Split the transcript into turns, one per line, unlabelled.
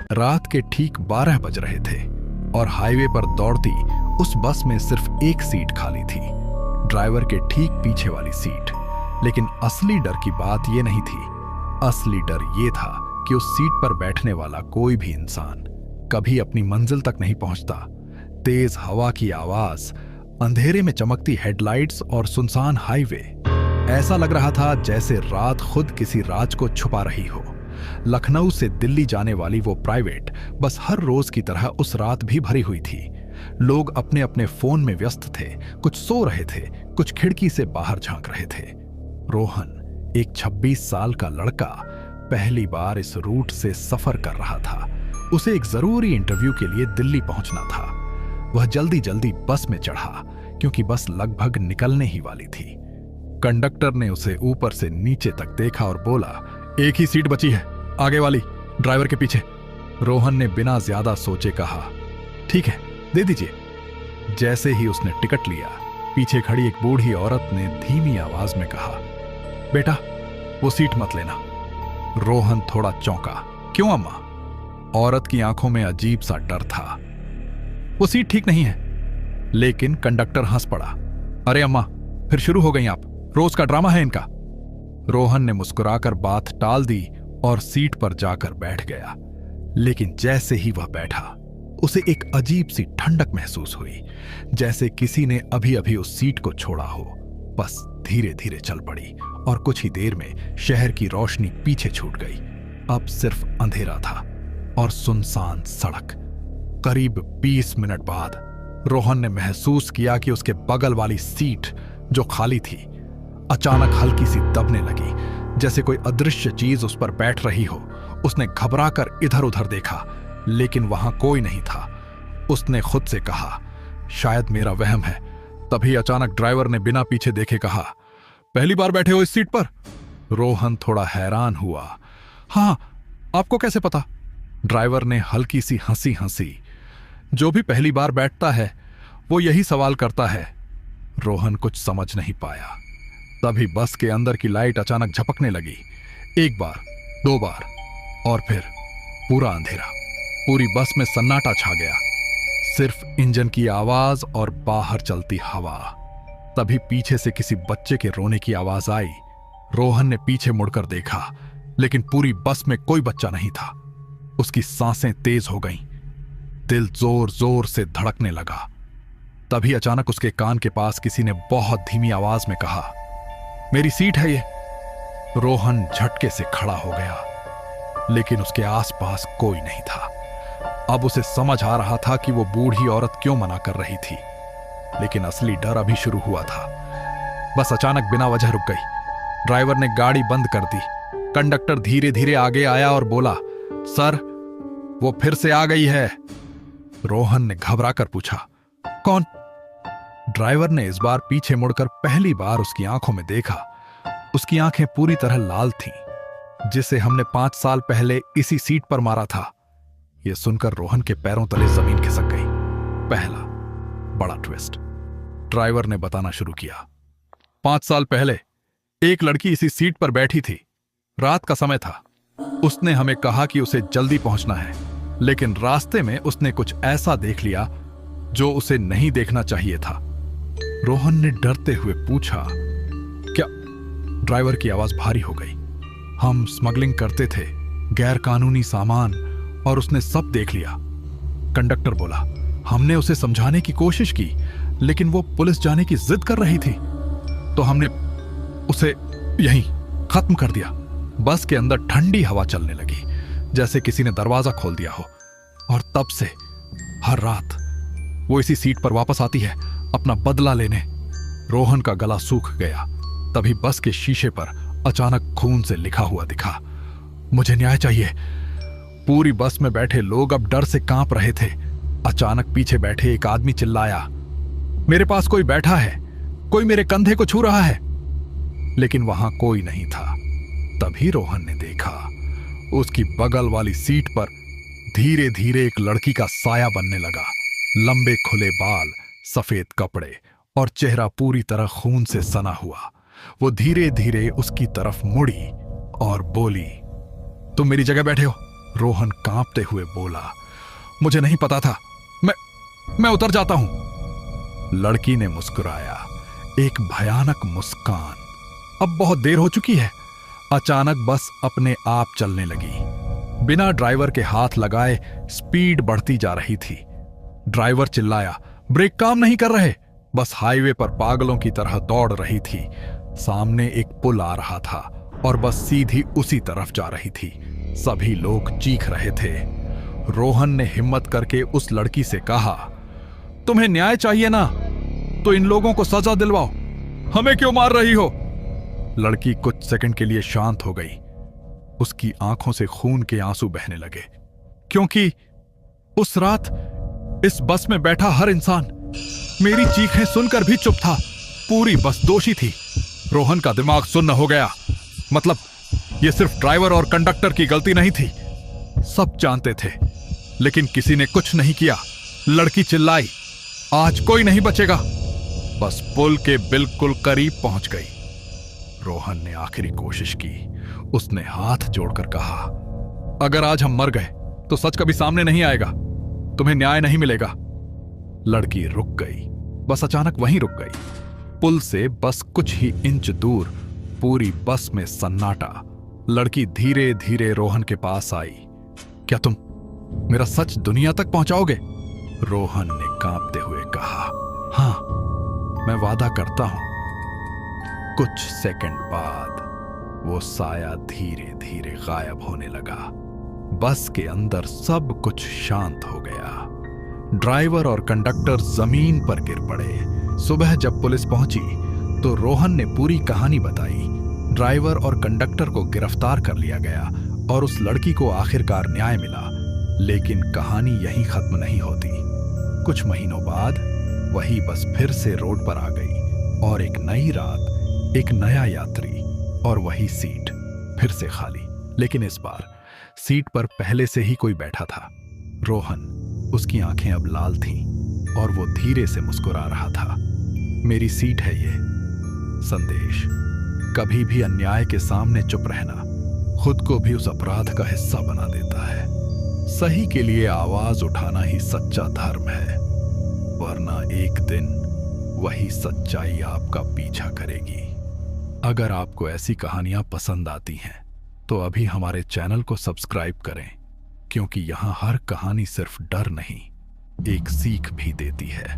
रात के ठीक 12 बज रहे थे और हाईवे पर दौड़ती उस बस में सिर्फ एक सीट खाली थी, ड्राइवर के ठीक पीछे वाली सीट। लेकिन असली डर की बात यह नहीं थी। असली डर यह था कि उस सीट पर बैठने वाला कोई भी इंसान कभी अपनी मंजिल तक नहीं पहुंचता। तेज हवा की आवाज, अंधेरे में चमकती हेडलाइट्स और सुनसान हाईवे, ऐसा लग रहा था जैसे रात खुद किसी राज को छुपा रही हो। लखनऊ से दिल्ली जाने वाली वो प्राइवेट बस हर रोज की तरह उस रात भी भरी हुई थी। लोग अपने अपने फोन में व्यस्त थे, कुछ सो रहे थे, कुछ खिड़की से बाहर झांक रहे थे। रोहन, एक 26 साल का लड़का, पहली बार इस रूट से सफर कर रहा था। उसे एक जरूरी इंटरव्यू के लिए दिल्ली पहुंचना था। वह जल्दी जल्दी बस में चढ़ा क्योंकि बस लगभग निकलने ही वाली थी। कंडक्टर ने उसे ऊपर से नीचे तक देखा और बोला, एक ही सीट बची है, आगे वाली, ड्राइवर के पीछे। रोहन ने बिना ज्यादा सोचे कहा, ठीक है, दे दीजिए। जैसे ही उसने टिकट लिया, पीछे खड़ी एक बूढ़ी औरत ने धीमी आवाज में कहा, बेटा वो सीट मत लेना। रोहन थोड़ा चौंका, क्यों अम्मा? औरत की आंखों में अजीब सा डर था। वो सीट ठीक नहीं है। लेकिन कंडक्टर हंस पड़ा, अरे अम्मा, फिर शुरू हो गई आप, रोज का ड्रामा है इनका। रोहन ने मुस्कुराकर बात टाल दी और सीट पर जाकर बैठ गया। लेकिन जैसे ही वह बैठा, उसे एक अजीब सी ठंडक महसूस हुई, जैसे किसी ने अभी अभी उस सीट को छोड़ा हो। बस धीरे धीरे चल पड़ी और कुछ ही देर में शहर की रोशनी पीछे छूट गई। अब सिर्फ अंधेरा था और सुनसान सड़क। करीब 20 मिनट बाद रोहन ने महसूस किया कि उसके बगल वाली सीट जो खाली थी, अचानक हल्की सी दबने लगी, जैसे कोई अदृश्य चीज उस पर बैठ रही हो। उसने घबराकर इधर उधर देखा, लेकिन वहां कोई नहीं था। उसने खुद से कहा, शायद मेरा वहम है। तभी अचानक ड्राइवर ने बिना पीछे देखे कहा, पहली बार बैठे हो इस सीट पर? रोहन थोड़ा हैरान हुआ। हाँ, आपको कैसे पता? ड्राइवर ने हल्की सी हंसी हंसी। जो भी पहली बार बैठता है वो यही सवाल करता है। रोहन कुछ समझ नहीं पाया। तभी बस के अंदर की लाइट अचानक झपकने लगी। एक बार, 2 बार और फिर पूरा अंधेरा। पूरी बस में सन्नाटा छा गया, सिर्फ इंजन की आवाज और बाहर चलती हवा। तभी पीछे से किसी बच्चे के रोने की आवाज आई। रोहन ने पीछे मुड़कर देखा, लेकिन पूरी बस में कोई बच्चा नहीं था। उसकी सांसें तेज हो गईं, दिल जोर जोर से धड़कने लगा। तभी अचानक उसके कान के पास किसी ने बहुत धीमी आवाज में कहा, मेरी सीट है ये। रोहन झटके से खड़ा हो गया, लेकिन उसके आसपास कोई नहीं था। अब उसे समझ आ रहा था कि वो बूढ़ी औरत क्यों मना कर रही थी, लेकिन असली डर अभी शुरू हुआ था। बस अचानक बिना वजह रुक गई। ड्राइवर ने गाड़ी बंद कर दी। कंडक्टर धीरे धीरे आगे आया और बोला, सर, वो फिर से आ गई है। रोहन ने घबराकर पूछा, कौन? ड्राइवर ने इस बार पीछे मुड़कर पहली बार उसकी आंखों में देखा। उसकी आंखें पूरी तरह लाल थीं, जिसे हमने 5 साल पहले इसी सीट पर मारा था। यह सुनकर रोहन के पैरों तले जमीन खिसक गई। पहला बड़ा ट्विस्ट। ड्राइवर ने बताना शुरू किया, 5 साल पहले एक लड़की इसी सीट पर बैठी थी। रात का समय था। उसने हमें कहा कि उसे जल्दी पहुंचना है, लेकिन रास्ते में उसने कुछ ऐसा देख लिया जो उसे नहीं देखना चाहिए था। रोहन ने डरते हुए पूछा, क्या? ड्राइवर की आवाज भारी हो गई। हम स्मगलिंग करते थे, गैर कानूनी सामान, और उसने सब देख लिया। कंडक्टर बोला, हमने उसे समझाने की कोशिश की, लेकिन वो पुलिस जाने की जिद कर रही थी, तो हमने उसे यहीं खत्म कर दिया। बस के अंदर ठंडी हवा चलने लगी, जैसे किसी ने दरवाजा खोल दिया हो। और तब से हर रात वो इसी सीट पर वापस आती है अपना बदला लेने। रोहन का गला सूख गया। तभी बस के शीशे पर अचानक खून से लिखा हुआ दिखा, मुझे न्याय चाहिए। पूरी बस में बैठे लोग अब डर से कांप रहे थे। अचानक पीछे बैठे एक आदमी चिल्लाया, मेरे पास कोई बैठा है, कोई मेरे कंधे को छू रहा है। लेकिन वहां कोई नहीं था। तभी रोहन ने देखा, उसकी बगल वाली सीट पर धीरे धीरे एक लड़की का साया बनने लगा। लंबे खुले बाल, सफेद कपड़े और चेहरा पूरी तरह खून से सना हुआ। वो धीरे धीरे उसकी तरफ मुड़ी और बोली, तुम मेरी जगह बैठे हो? रोहन कांपते हुए बोला, मुझे नहीं पता था, मैं उतर जाता हूं। लड़की ने मुस्कुराया, एक भयानक मुस्कान। अब बहुत देर हो चुकी है। अचानक बस अपने आप चलने लगी। बिना ड्राइवर के हाथ लगाए स्पीड बढ़ती जा रही थी। ड्राइवर चिल्लाया, ब्रेक काम नहीं कर रहे। बस हाईवे पर पागलों की तरह दौड़ रही थी। सामने एक पुल आ रहा था और बस सीधी उसी तरफ जा रही थी। सभी लोग चीख रहे थे। रोहन ने हिम्मत करके उस लड़की से कहा, तुम्हें न्याय चाहिए ना, तो इन लोगों को सजा दिलवाओ, हमें क्यों मार रही हो? लड़की कुछ सेकंड के लिए शांत हो गई। उसकी आंखों से खून के आंसू बहने लगे, क्योंकि उस रात इस बस में बैठा हर इंसान मेरी चीखें सुनकर भी चुप था। पूरी बस दोषी थी। रोहन का दिमाग सुन्न हो गया। मतलब यह सिर्फ ड्राइवर और कंडक्टर की गलती नहीं थी। सब जानते थे, लेकिन किसी ने कुछ नहीं किया। लड़की चिल्लाई, आज कोई नहीं बचेगा। बस पुल के बिल्कुल करीब पहुंच गई। रोहन ने आखिरी कोशिश की। उसने हाथ जोड़कर कहा, अगर आज हम मर गए तो सच कभी सामने नहीं आएगा, तुम्हें न्याय नहीं मिलेगा। लड़की रुक गई। बस अचानक वहीं रुक गई। पुल से बस कुछ ही इंच दूर पूरी बस में सन्नाटा। लड़की धीरे धीरे रोहन के पास आई। क्या तुम मेरा सच दुनिया तक पहुंचाओगे? रोहन ने कांपते हुए कहा, हां, मैं वादा करता हूं। कुछ सेकंड बाद वो साया धीरे धीरे गायब होने लगा। बस के अंदर सब कुछ शांत हो गया। ड्राइवर और कंडक्टर जमीन पर गिर पड़े। सुबह जब पुलिस पहुंची तो रोहन ने पूरी कहानी बताई। ड्राइवर और कंडक्टर को गिरफ्तार कर लिया गया और उस लड़की को आखिरकार न्याय मिला। लेकिन कहानी यहीं खत्म नहीं होती। कुछ महीनों बाद वही बस फिर से रोड पर आ गई और एक नई रात, एक नया यात्री और वही सीट फिर से खाली। लेकिन इस बार सीट पर पहले से ही कोई बैठा था, रोहन। उसकी आंखें अब लाल थीं और वो धीरे से मुस्कुरा रहा था। मेरी सीट है ये। संदेश, कभी भी अन्याय के सामने चुप रहना खुद को भी उस अपराध का हिस्सा बना देता है। सही के लिए आवाज उठाना ही सच्चा धर्म है, वरना एक दिन वही सच्चाई आपका पीछा करेगी। अगर आपको ऐसी कहानियां पसंद आती हैं तो अभी हमारे चैनल को सब्सक्राइब करें, क्योंकि यहां हर कहानी सिर्फ डर नहीं, एक सीख भी देती है।